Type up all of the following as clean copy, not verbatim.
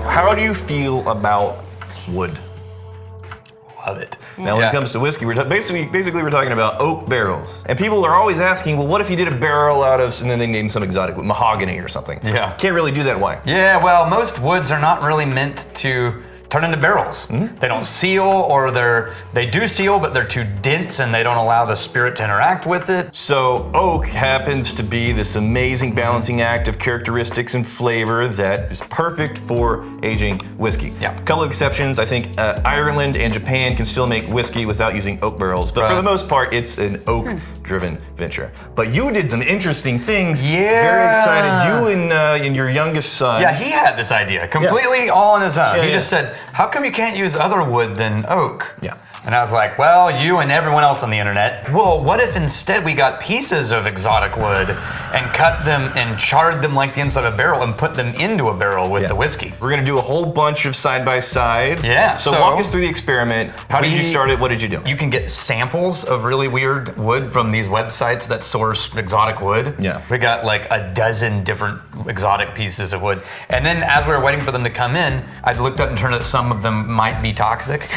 How do you feel about wood? Love it. Now, when it comes to whiskey, basically we're talking about oak barrels. And people are always asking, well, what if you did a barrel out of, and then they name some exotic wood, mahogany or something. Yeah. Can't really do that. Why? Yeah, well, most woods are not really meant to turn into barrels. They don't seal, or they do seal, but they're too dense and they don't allow the spirit to interact with it. So oak happens to be this amazing balancing act of characteristics and flavor that is perfect for aging whiskey. Yeah. A couple of exceptions. I think Ireland and Japan can still make whiskey without using oak barrels, but for the most part, it's an oak-driven venture. But you did some interesting things. Yeah. Very excited. You and your youngest son. Yeah, he had this idea completely all on his own. He just said, how come you can't use other wood than oak? Yeah. And I was like, well, you and everyone else on the internet, well, what if instead we got pieces of exotic wood and cut them and charred them like the inside of a barrel and put them into a barrel with the whiskey? We're gonna do a whole bunch of side-by-sides. Yeah. So walk us through the experiment. How did you start it? What did you do? You can get samples of really weird wood from these websites that source exotic wood. Yeah. We got like a dozen different exotic pieces of wood. And then as we were waiting for them to come in, I looked up and turned out some of them might be toxic.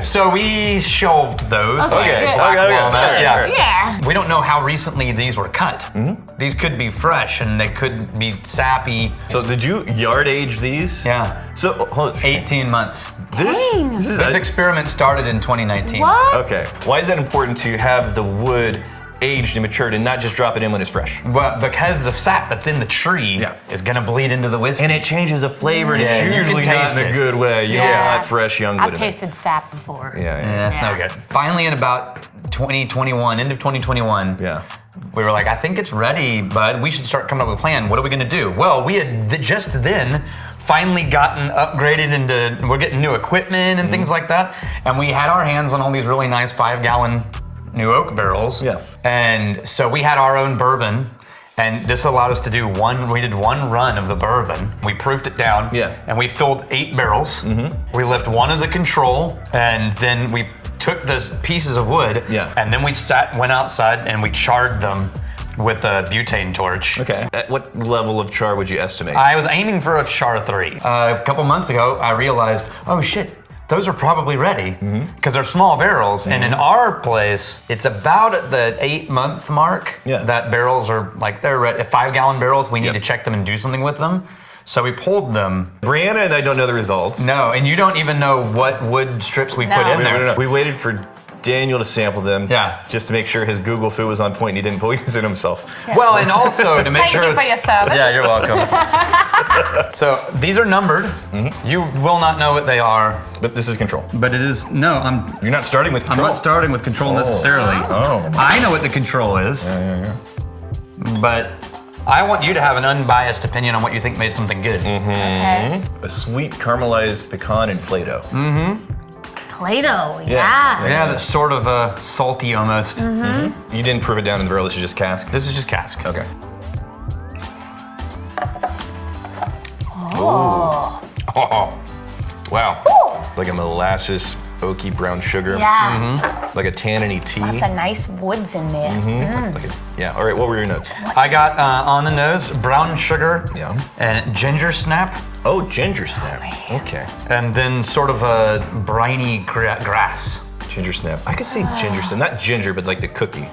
So we shelved those. Okay. Yeah. We don't know how recently these were cut. These could be fresh and they could be sappy. So did you yard age these? Yeah. So hold on. 18 months. This experiment started in 2019. What? Okay. Why is that important to have the wood aged and matured and not just drop it in when it's fresh? Well, because the sap that's in the tree is gonna bleed into the whiskey. And it changes the flavor, and it's you usually can not taste in a it. good way. You don't want fresh young wood I've in it. tasted sap before. Yeah, it's no good. Finally, in about 2021, end of 2021, we were like, I think it's ready, but we should start coming up with a plan. What are we gonna do? Well, we had just then finally gotten upgraded into, we're getting new equipment and things like that. And we had our hands on all these really nice 5-gallon new oak barrels. Yeah. And so we had our own bourbon. And this allowed us to do we did one run of the bourbon. We proofed it down. Yeah. And we filled 8 barrels. We left one as a control. And then we took those pieces of wood. Yeah. And then we went outside and we charred them with a butane torch. Okay. At what level of char would you estimate? I was aiming for a char 3. A couple months ago, I realized, oh shit, those are probably ready because they're small barrels. And in our place, it's about at the 8-month mark that barrels are like, they're ready. 5-gallon barrels, we need to check them and do something with them. So we pulled them. Brianna and I don't know the results. No, and you don't even know what wood strips we put in there. No. We waited for Daniel to sample them. Yeah. Just to make sure his Google food was on point and he didn't poison himself. Yeah. Well, and also to make sure. Thank you for your service. Yeah, you're welcome. So these are numbered. You will not know what they are. But this is control. But it is, You're not starting with control. I'm not starting with control necessarily. Oh. I know what the control is. Yeah. But I want you to have an unbiased opinion on what you think made something good. Okay. A sweet caramelized pecan and Play-Doh. Play-Doh, Yeah, that's sort of salty almost. You didn't prove it down in the barrel, this is just cask? This is just cask. Okay. Oh. Oh. Wow. Ooh. Like a molasses, oaky brown sugar. Yeah. Like a tanniny tea. Lots of nice woods in there. Yeah, all right, what were your notes? I got on the nose brown sugar and ginger snap. Oh, ginger snap. Okay. And then sort of a briny grass. Ginger snap. I could say ginger snap, not ginger, but like the cookie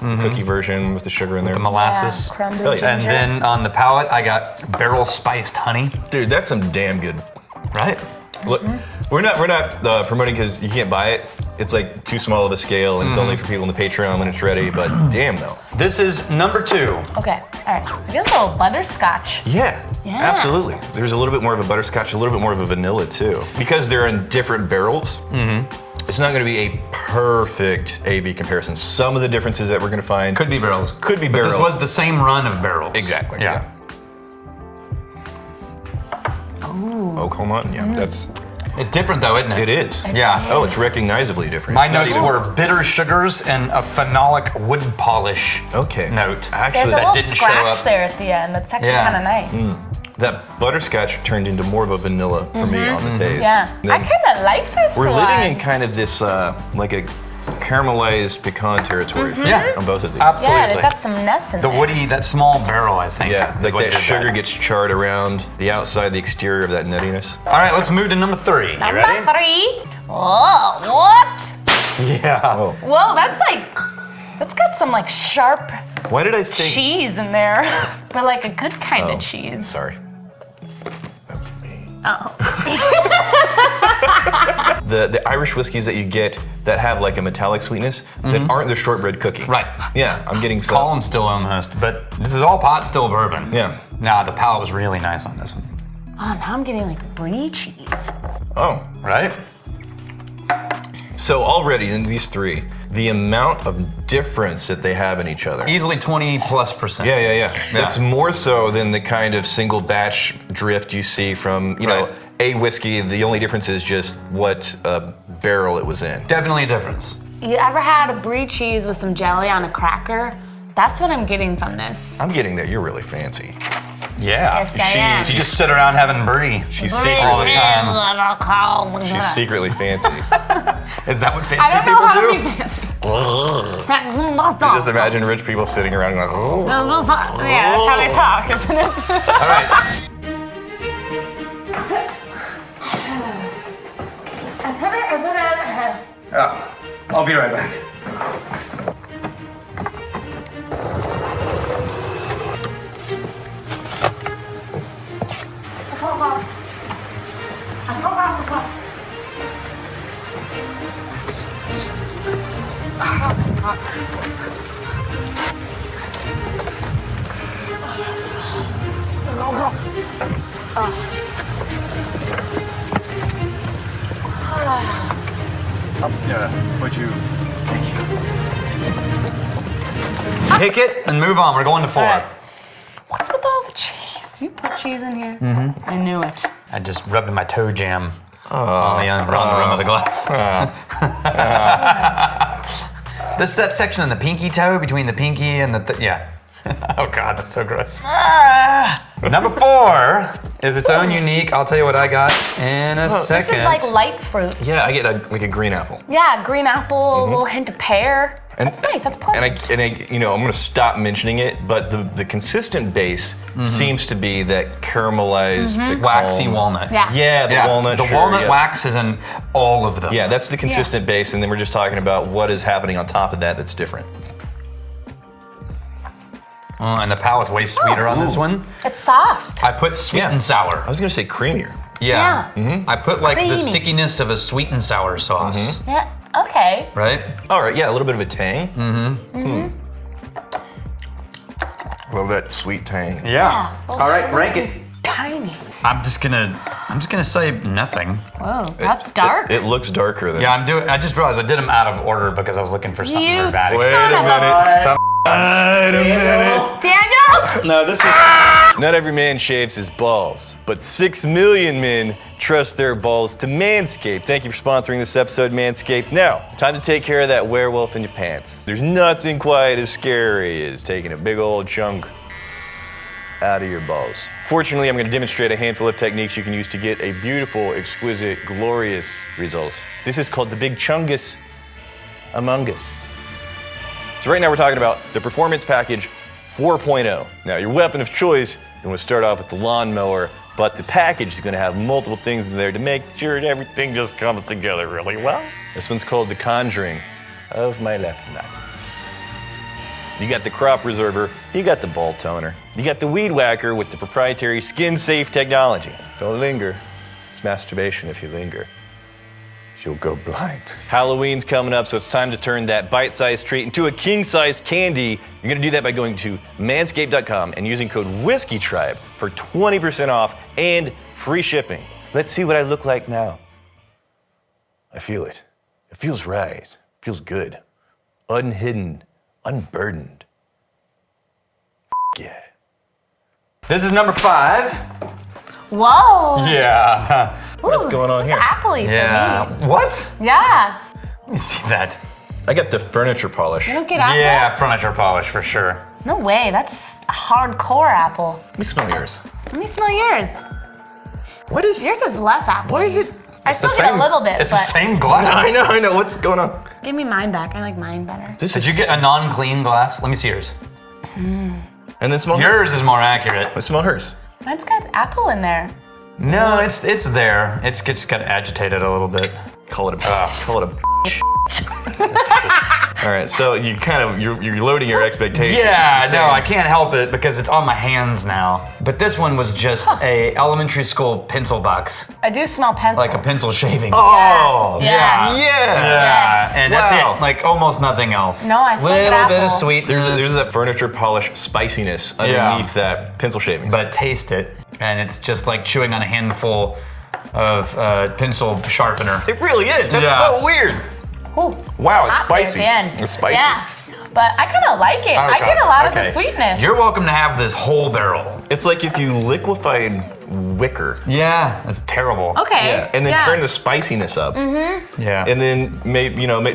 version with the sugar in there. The molasses. Yeah, crumbly Oh, yeah. And ginger. then on the palate, I got barrel spiced honey. Dude, that's some damn good. Right? Look, we're not promoting because you can't buy it. It's like too small of a scale, and it's only for people in the Patreon when it's ready. But damn, though. This is number 2. Okay, all right. I get a little butterscotch. Yeah, Yeah. absolutely. There's a little bit more of a butterscotch, a little bit more of a vanilla too, because they're in different barrels. It's not going to be a perfect A/B comparison. Some of the differences that we're going to find Could be barrels. Could be But barrels. this was the same run of barrels. Exactly. Yeah. Oh, come on. Yeah, that's. It's different though, isn't it? It is. Yeah. Oh, it's recognizably different. My It's not notes even- were bitter sugars and a phenolic wood polish Okay. note. Actually, There's a that little didn't show scratch up. there at the end. That's actually Yeah. kind of nice. that butterscotch turned into more of a vanilla for me on the taste. Yeah. Then I kind of like this We're one. living in kind of this like a caramelized pecan territory Yeah. on both of these. Absolutely. Yeah, they've got some nuts in The there. woody, that small barrel, I think. Yeah, is like what that did sugar gets charred around the outside, the exterior of that nuttiness. All right, let's move to number 3. You Number ready? 3. Whoa, what? Yeah. Oh, Whoa, that's got some like sharp why did I think? cheese in there, but like a good kind of cheese. Sorry. Oh. The Irish whiskeys that you get that have like a metallic sweetness that aren't the shortbread cookie. Right. Yeah, I'm getting some. Colin still almost, but this is all pot still bourbon. Yeah. Nah, the palate was really nice on this one. Oh, now I'm getting like brie cheese. Oh. Right? So already in these 3, the amount of difference that they have in each other. Easily 20+%. Yeah. That's more so than the kind of single batch drift you see from, you know, Right. a whiskey. The only difference is just what barrel it was in. Definitely a difference. You ever had a brie cheese with some jelly on a cracker? That's what I'm getting from this. I'm getting that you're really fancy. Yeah. Yes, I am. You just sit around having brie. She's Brie secretly, all the time. cheese. she's secretly fancy. Is that what fancy I don't know people how do? to be fancy. Just imagine rich people sitting around going, oh. Yeah, that's how they talk, isn't it? All right. Yeah. I'll be right back. Would you pick it and move on? We're going to 4. All right. What's with all the cheese? Do you put cheese in here? I knew it. I just rubbed my toe jam on the rim of the glass. That's that section on the pinky toe between the pinky and the yeah. Oh God, that's so gross. Number 4 is its own unique. I'll tell you what I got in a second. This is like light fruits. Yeah, I get like a green apple. Yeah, green apple, a little hint of pear. And- That's nice. That's pleasant. And I, you know, I'm gonna stop mentioning it, but the consistent base seems to be that caramelized, pecan- waxy walnut. Yeah. Yeah, the walnut. The sure, walnut yeah. wax is in all of them. Yeah, that's the consistent base, and then we're just talking about what is happening on top of that that's different. And the palate's way sweeter on this one. It's soft. I put sweet and I sour. was gonna say creamier. Yeah. Yeah. I put like the Creamy. stickiness of a sweet and sour sauce. Yeah. Okay. Right? All right, yeah, a little bit of a tang. Love that sweet tang. Yeah. Yeah. All right, rank it. Tiny. I'm just gonna say nothing. Whoa, that's dark. It looks darker than. Yeah, I just realized I did them out of order because I was looking for something You dramatic. son of a- Wait a minute. Daniel! No, this is. Not every man shaves his balls, but 6 million men trust their balls to Manscaped. Thank you for sponsoring this episode, Manscaped. Now, time to take care of that werewolf in your pants. There's nothing quite as scary as taking a big old chunk out of your balls. Fortunately, I'm going to demonstrate a handful of techniques you can use to get a beautiful, exquisite, glorious result. This is called the Big Chungus Among Us. So right now we're talking about the Performance Package 4.0. Now your weapon of choice, you want to start off with the lawnmower, but the package is going to have multiple things in there to make sure that everything just comes together really well. This one's called the Conjuring of my left nut. You got the crop preserver, you got the ball toner, you got the weed whacker with the proprietary skin-safe technology. Don't linger. It's masturbation if you linger. You'll go blind. Halloween's coming up, so it's time to turn that bite-sized treat into a king-sized candy. You're gonna do that by going to manscaped.com and using code WhiskeyTribe for 20% off and free shipping. Let's see what I look like now. I feel it. It feels right. It feels good. Unhidden. Unburdened. Yeah. This is number 5. Whoa. Yeah. What's going on It's here? appley for Yeah. me. What? Yeah. Let me see that. I got the furniture polish. You don't get apple? Yeah, furniture polish for sure. No way. That's a hardcore apple. Let me smell yours. Let me smell yours. What is Yours is less apple. What is it? I still get a little bit, It's but the same glass. I know. What's going on? Give me mine back. I like mine better. Did you get a non-clean glass? Let me see yours. And then smell Yours is more accurate. Let's smell hers. Mine's got apple in there. No, it's there. It's just got agitated a little bit. Call it a. All right, so you're loading your expectations. Yeah, You're no, saying- I can't help it because it's on my hands now. But this one was just a elementary school pencil box, I do smell pencil. like a pencil shaving. Oh, Yeah. Yeah, and that's Wow. it. Like almost nothing else. No, I still get Little bit of apple. sweetness. There's that furniture polish spiciness underneath that pencil shavings. But taste it, and it's just like chewing on a handful of pencil sharpener. it really is. That's Yeah. so weird. Ooh, Wow, it's hot there at spicy. the end. It's spicy. Yeah, but I kind of like it. I Okay, get a lot of okay. the sweetness. You're welcome to have this whole barrel. It's like if you liquefied wicker. Yeah, that's terrible. okay. Yeah, and then turn the spiciness up, Yeah. and then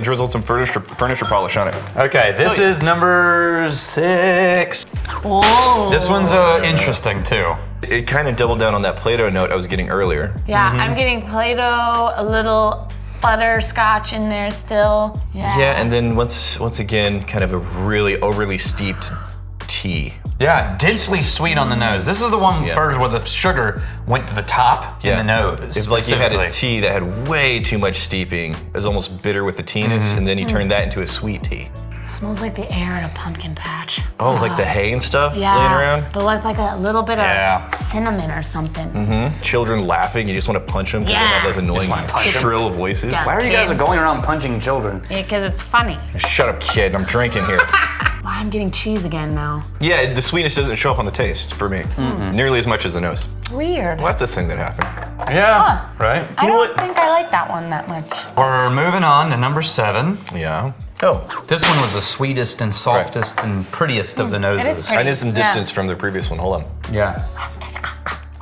drizzle some furniture polish on it. Okay, this is number 6. Whoa. This one's interesting too. It kind of doubled down on that Play-Doh note I was getting earlier. Yeah, I'm getting Play-Doh, a little butterscotch in there still. Yeah. Yeah, and then once again, kind of a really overly steeped tea. Yeah, densely sweet on the nose. This is the one first where the sugar went to the top in the nose. It's like you had a specifically. tea that had way too much steeping. It was almost bitter with the teeness, and then you turned that into a sweet tea. Smells like the air in a pumpkin patch. Oh, like the hay and stuff Yeah. laying around? But with like a little bit Yeah. of cinnamon or something. Children laughing, you just want to punch them because they have those annoying wanna punch 'em. shrill voices. Yeah. Why are you guys going around punching children? Because it's funny. Shut up, kid, I'm drinking here. Wow, I'm getting cheese again now. Yeah, the sweetness doesn't show up on the taste for me. Nearly as much as the nose. Weird. Well, that's a thing that happened. Yeah, right. I know don't what? think I like that one that much. We're moving on to number 7. Yeah. Oh, This one was the sweetest and softest and prettiest of the noses. pretty. I need some Yeah. distance from the previous one. Hold on. Yeah.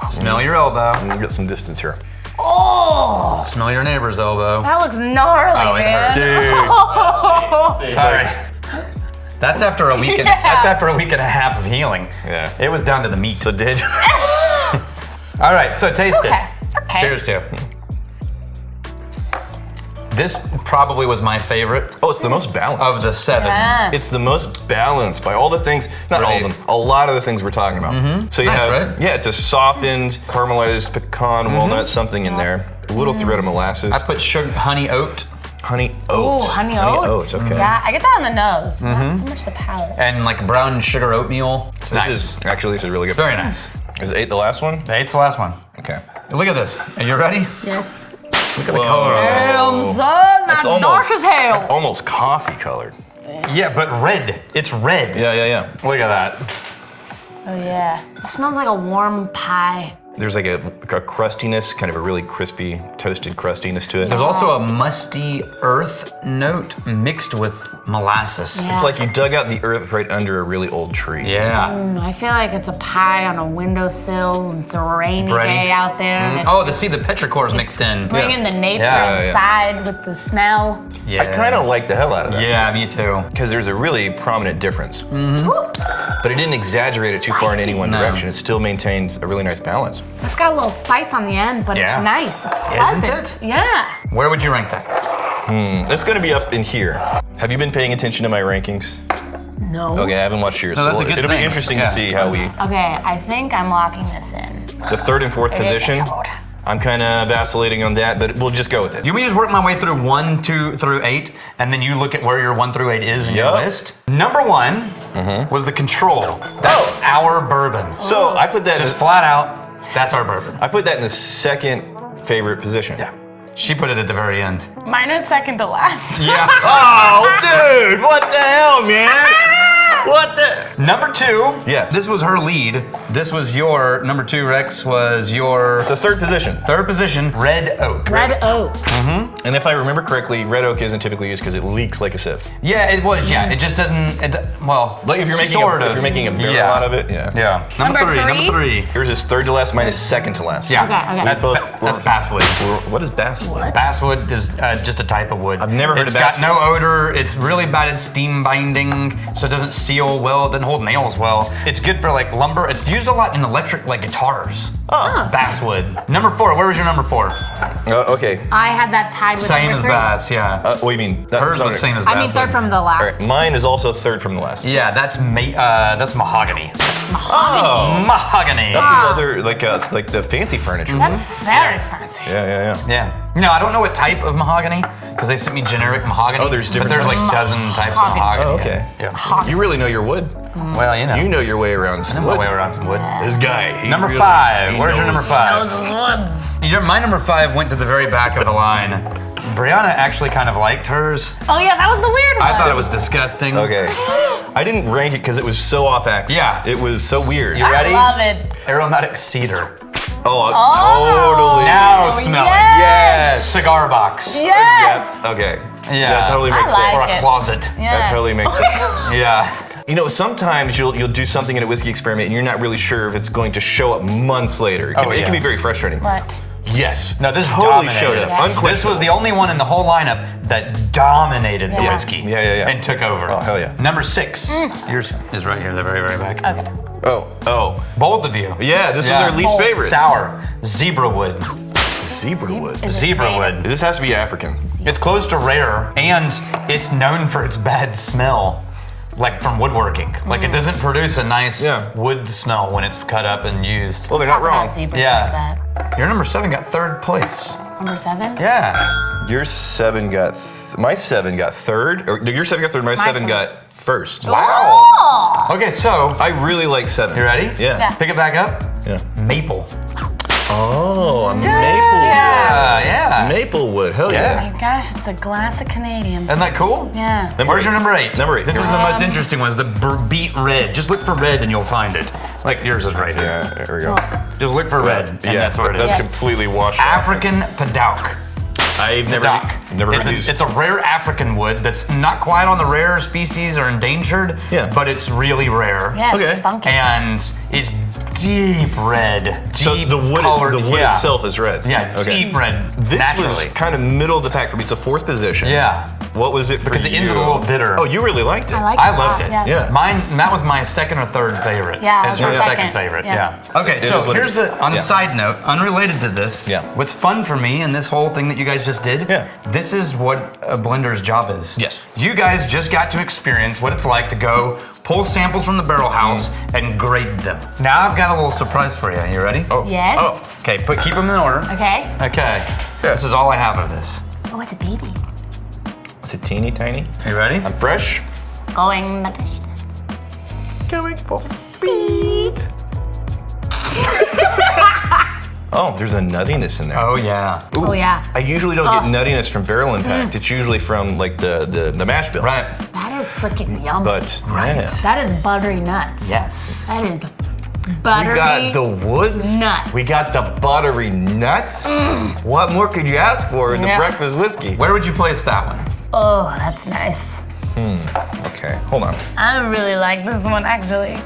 Smell your elbow. I'm gonna get some distance here. Oh, Smell your neighbor's elbow. that looks gnarly, Oh, it man. Dude. Sorry. That's after a week. Yeah. That's after a week and a half of healing. Yeah. It was down to the meat. So did All right, so taste Okay. it. Okay. Cheers to. This probably was my favorite Oh, it's the most balanced. of the 7. Yeah. It's the most balanced by all the things, not all of Right. them, a lot of the things we're talking about. So you Nice, have, right? yeah, it's a softened, caramelized pecan, walnut, something in there. A little thread of molasses. I put sugar, honey oat, honey Ooh, oat. honey oats. Okay. Yeah, I get that on the nose. Not so much the palate. and like brown sugar oatmeal. It's This nice. is really good. Very nice. Is 8 the last one? The 8's the last one. Okay. Look at this. Are you ready? Yes. Look at the color of it. Damn, son, that's dark as hell. It's almost coffee colored. Yeah, but red. It's red. Yeah. Look at that. Oh yeah. It smells like a warm pie. There's like a crustiness, kind of a really crispy, toasted crustiness to it. There's also a musty earth note mixed with molasses. Yeah. It's like you dug out the earth right under a really old tree. Yeah. I feel like it's a pie on a windowsill. It's a rainy Bready. day out there. and it- Oh, the petrichor is mixed in. Bringing the nature Yeah, yeah. inside with the smell. Yeah. I kind of like the hell out of that. Yeah, me too. Because there's a really prominent difference. But it didn't exaggerate it too far in any one No. direction. It still maintains a really nice balance. It's got a little spice on the end, but Yeah. it's nice. It's pleasant. Isn't it? Yeah. Where would you rank that? It's going to be up in here. Have you been paying attention to my rankings? No. Okay, I haven't watched yours. No, that's so a good it'll thing. be interesting Yeah. to see how we. Okay, I think I'm locking this in. The 3rd and 4th position. I'm kind of vacillating on that, but we'll just go with it. You want me to just work my way through 1, 2 through 8, and then you look at where your 1 through 8 is in your Yup. list? Number 1 was the Control. That's our bourbon. So I put that. Just flat out, that's our bourbon. I put that in the 2nd favorite position. Yeah. She put it at the very end. Mine is second to last. Yeah. Oh, dude! What the hell, man? What the? Number 2. Yes. This was her lead. This was your number 2. Rex was your It's the 3rd position. 3rd position. Red Oak. Red oak. And if I remember correctly, red oak isn't typically used because it leaks like a sieve. Yeah, it was. Yeah, it just doesn't. Well, Like if you're making sort if of. you're making a barrel Yeah. out of it, yeah. Yeah. Number Number three? 3. Yours is 3rd to last, mine is 2nd to last. Yeah. Okay. That's Both- Basswood. What is basswood? Basswood is just a type of wood. I've never heard It's of got basswood. no odor. It's really bad at steam binding, so it doesn't seal well. It doesn't hold hold nails well. It's good for like lumber. It's used a lot in electric like guitars. Oh. Basswood. Number 4. Where was your number 4? Okay. I had that tied with Same number as 3. Bass, yeah. What do you mean? Hers was same as Basswood. I mean, third from the All last. right, mine is also third from the last. Yeah, that's Mahogany. Oh. Mahogany. That's another, like the fancy furniture. That's very fancy. Yeah. Yeah. No, I don't know what type of mahogany because they sent me generic mahogany. Oh, there's different But there's like types. dozen types of mahogany. Oh, okay. Yeah. You really know your wood. Well, you know. You know your way around some I know wood. my way around some wood. This guy. he Number really- 5. he Where's your knows. number 5? Those woods. My number 5 went to the very back of the line. Brianna actually kind of liked hers. Oh yeah, that was the weird one. I thought it was disgusting. Okay. I didn't rank it because it was so off axis. Yeah. It was so weird. You ready? I love it. Aromatic Cedar. Totally. Now smell yes. it. Cigar box. Yes. Okay. Yeah. That totally I makes like sense. Or a it. closet. Yes. That totally makes sense. Yeah. You know, sometimes you'll do something in a whiskey experiment and you're not really sure if it's going to show up months later. It can be very frustrating. What? Yes. No, this totally dominated. showed up. Yeah. This Unquestionable. was the only one in the whole lineup that dominated the Yeah. whiskey. Yeah. And took over. Oh, hell yeah. Number 6. Yours is right here, the very, very back. Okay. Oh. Both of you. Yeah, this was our least favorite. Sour. Zebrawood. Zebrawood. Is it Zebrawood. This has to be African. It's close to rare, and it's known for its bad smell, like from woodworking. Like it doesn't produce a nice wood smell when it's cut up and used. Well, they're not Talk wrong. about zebras Yeah. like that. Your number 7 got 3rd place. Number 7? Yeah. Your 7 got my 7 got 3rd. Or no, your 7 got 3rd. My 7 7. got 1st. Wow. Oh. Okay, so I really like 7. you ready? Yeah. Pick it back up. Yeah. Maple. Oh, a Yeah. Maplewood. Hell Yeah. Oh my gosh, it's a glass of Canadian. Isn't that cool? Yeah. Where's your number 8? Number 8. This is the most interesting one. Is the beet red. Just look for red and you'll find it. Like yours is right here. Yeah, there we go. Just look for red, and that's what it is. That's Yes. completely washed out. African Padauk. I've never Padauk. heard these. It's a rare African wood that's not quite on the rare species or endangered, Yeah. but it's really rare. Yeah, Okay. it's funky. And it's deep red. So Deep the wood colored, itself is red. Yeah, Okay. deep red. This naturally. was kind of middle of the pack for me. It's a 4th position. Yeah. What was it for Because you? it ends a little bitter. Oh, you really liked it. I like I it a loved lot, it. Yeah. Yeah. That was my 2nd or 3rd favorite. Yeah, It's it my was second second. favorite. Yeah. Yeah. Okay, It is so what it here's is. on a Yeah. side note, unrelated to this. Yeah. What's fun for me in this whole thing that you guys just did? Yeah. This is what a blender's job is. Yes. You guys just got to experience what it's like to go pull samples from the barrel house and grade them. Now I've got a little surprise for you. You ready? Oh. Yes. Oh. Okay, keep them in order. Okay. Okay. This is all I have of this. Oh, it's a baby. It's a teeny tiny. You ready? I'm fresh. Going the distance. Going full speed. Oh, there's a nuttiness in there. Oh yeah. Ooh. Oh, yeah. I usually don't get nuttiness from barrel impact. It's usually from like the mash bill. Right. That is freaking yummy. But yeah. That is buttery nuts. Yes. That is buttery. We got the woods. nuts. We got the buttery nuts. What more could you ask for in the Yeah. breakfast whiskey? Where would you place that one? Oh, that's nice. Okay, hold on. I really like this one actually.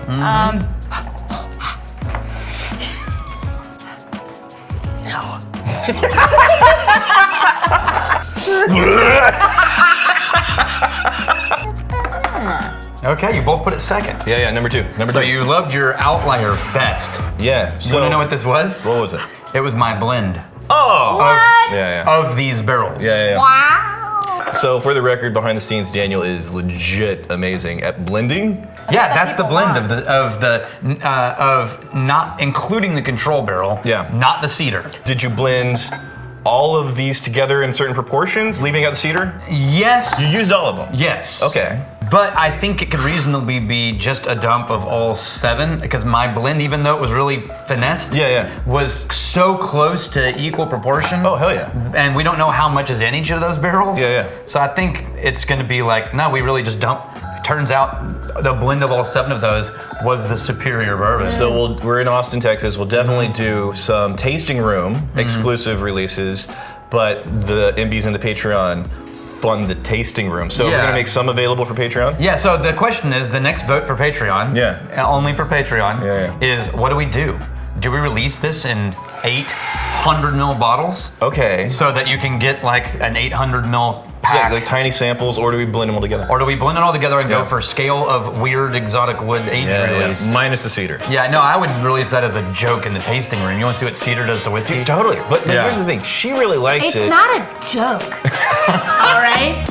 Okay, you both put it 2nd. Yeah, number 2. Number So 2. you loved your outlier best. Yeah. You want to know what this was? What was it? It was my blend Oh. What? Yeah. of these barrels. Yeah. Wow. So for the record, behind the scenes, Daniel is legit amazing at blending. Yeah, that's the people blend want. of not including the control barrel. Yeah. Not the cedar. Did you blend all of these together in certain proportions, leaving out the cedar? Yes. You used all of them. Yes. Okay. But I think it could reasonably be just a dump of all 7 because my blend, even though it was really finessed, was so close to equal proportion. Oh, hell yeah. And we don't know how much is in each of those barrels. Yeah. So I think it's going to be like, no, we really just dump. Turns out the blend of all 7 of those was the superior bourbon. So we're in Austin, Texas. We'll definitely do some tasting room exclusive releases, but the MBs and the Patreon fund the tasting room. So we're Yeah. gonna make some available for Patreon. Yeah, so the question is, the next vote for Patreon, only for Patreon, is what do? Do we release this in 800 ml bottles? Okay. So that you can get like an 800 ml pack. Like tiny samples, or do we blend them all together? Or do we blend it all together and go for scale of weird exotic wood age release? Minus the cedar. Yeah, no, I would release that as a joke in the tasting room. You want to see what cedar does to whiskey? Dude, totally. But here's the thing. She really likes it. It's not a joke. All right?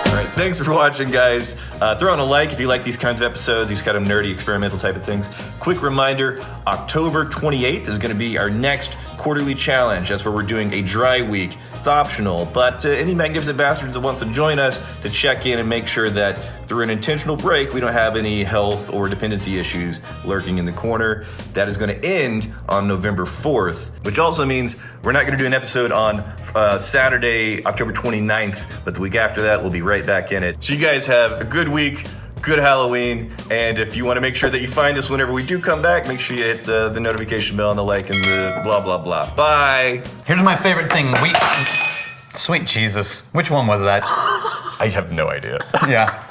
All right, thanks for watching, guys. Throw on a like if you like these kinds of episodes, these kind of nerdy, experimental type of things. Quick reminder, October 28th is going to be our next quarterly challenge. That's where we're doing a dry week. It's optional, but any magnificent bastards that wants to join us to check in and make sure that through an intentional break, we don't have any health or dependency issues lurking in the corner. That is going to end on November 4th, which also means we're not going to do an episode on Saturday, October 29th, but the week after that, we'll be right back in it. So you guys have a good week. Good Halloween, and if you want to make sure that you find us whenever we do come back, make sure you hit the notification bell and the like and the blah, blah, blah. Bye. Here's my favorite thing. Sweet Jesus. Which one was that? I have no idea. Yeah.